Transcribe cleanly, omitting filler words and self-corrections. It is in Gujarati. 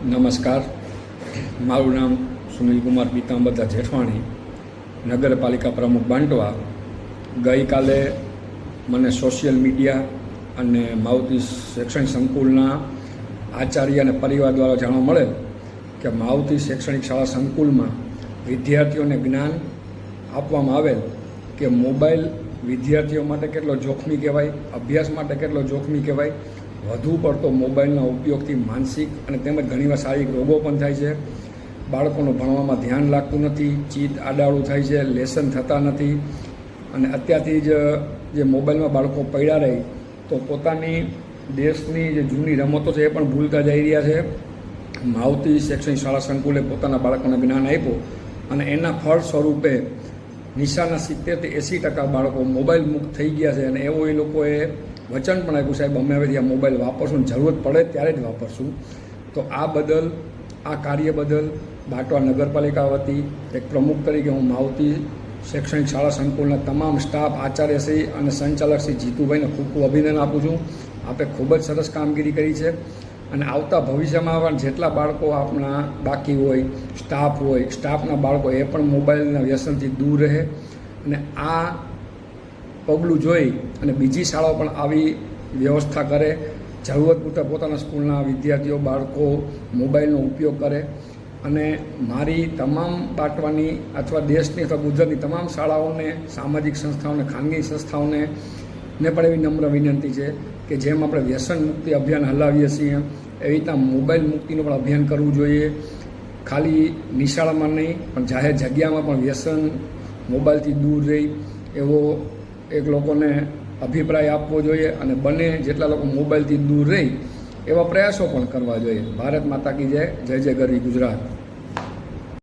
નમસ્કાર, મારું નામ સુનિલ કુમાર પીતાંબરદાસ જેઠવાણી, નગરપાલિકા પ્રમુખ બાંટવા. ગઈકાલે મને સોશિયલ મીડિયા અને માવતી શૈક્ષણિક સંકુલના આચાર્ય અને પરિવાર દ્વારા જાણવા મળેલ કે માવતી શૈક્ષણિક શાળા સંકુલમાં વિદ્યાર્થીઓને જ્ઞાન આપવામાં આવેલ કે મોબાઈલ વિદ્યાર્થીઓ માટે કેટલો જોખમી કહેવાય, અભ્યાસ માટે કેટલો જોખમી કહેવાય. વધુ પડતો મોબાઈલના ઉપયોગથી માનસિક અને તેમજ ઘણીવાર શારીરિક રોગો પણ થાય છે. બાળકોનું ભણવામાં ધ્યાન લાગતું નથી, ચિત્ત આડાવડું થાય છે, લેસન થતા નથી. અને અત્યારથી જ જે મોબાઈલમાં બાળકો પડ્યા રહી તો પોતાની દેશની જે જૂની રમતો છે એ પણ ભૂલતા જઈ રહ્યા છે. માવતી શૈક્ષણિક શાળા સંકુલે પોતાના બાળકોને જ્ઞાન આપ્યું અને એના ફળ સ્વરૂપે નિશાળના 70થી 80% બાળકો મોબાઈલ મુક્ત થઈ ગયા છે. અને એવો એ લોકોએ વચન પણ આપ્યું, સાહેબ અમે હવેથી આ મોબાઈલ વાપરશું, જરૂરત પડે ત્યારે જ વાપરશું. તો આ કાર્ય બદલ બાંટવા નગરપાલિકા વતી એક પ્રમુખ તરીકે હું માવતી શૈક્ષણિક શાળા સંકુલના તમામ સ્ટાફ, આચાર્યશ્રી અને સંચાલક શ્રી જીતુભાઈને ખૂબ ખૂબ અભિનંદન આપું છું. આપે ખૂબ જ સરસ કામગીરી કરી છે અને આવતા ભવિષ્યમાં પણ જેટલા બાળકો આપણા બાકી હોય, સ્ટાફના બાળકો એ પણ મોબાઈલના વ્યસનથી દૂર રહે. અને આ પગલું જોઈ અને બીજી શાળાઓ પણ આવી વ્યવસ્થા કરે, જરૂરત પૂરતા પોતાના સ્કૂલના વિદ્યાર્થીઓ, બાળકો મોબાઈલનો ઉપયોગ કરે. અને મારી તમામ બાંટવાની અથવા દેશની અથવા ગુજરાતની તમામ શાળાઓને, સામાજિક સંસ્થાઓને, ખાનગી સંસ્થાઓને ને પણ એવી નમ્ર વિનંતી છે કે જેમ આપણે વ્યસન મુક્તિ અભિયાન હલાવીએ છીએ એવી રીતના મોબાઈલ મુક્તિનું પણ અભિયાન કરવું જોઈએ. ખાલી નિશાળામાં નહીં પણ જાહેર જગ્યામાં પણ વ્યસન મોબાઈલથી દૂર રહી એવો એક લોકોને અભિપ્રાય આપવો જોઈએ અને બને જેટલા લોકો મોબાઈલથી દૂર રહી એવા પ્રયાસો પણ કરવા જોઈએ. ભારત માતા કી જય. જય જય ગરવી ગુજરાત.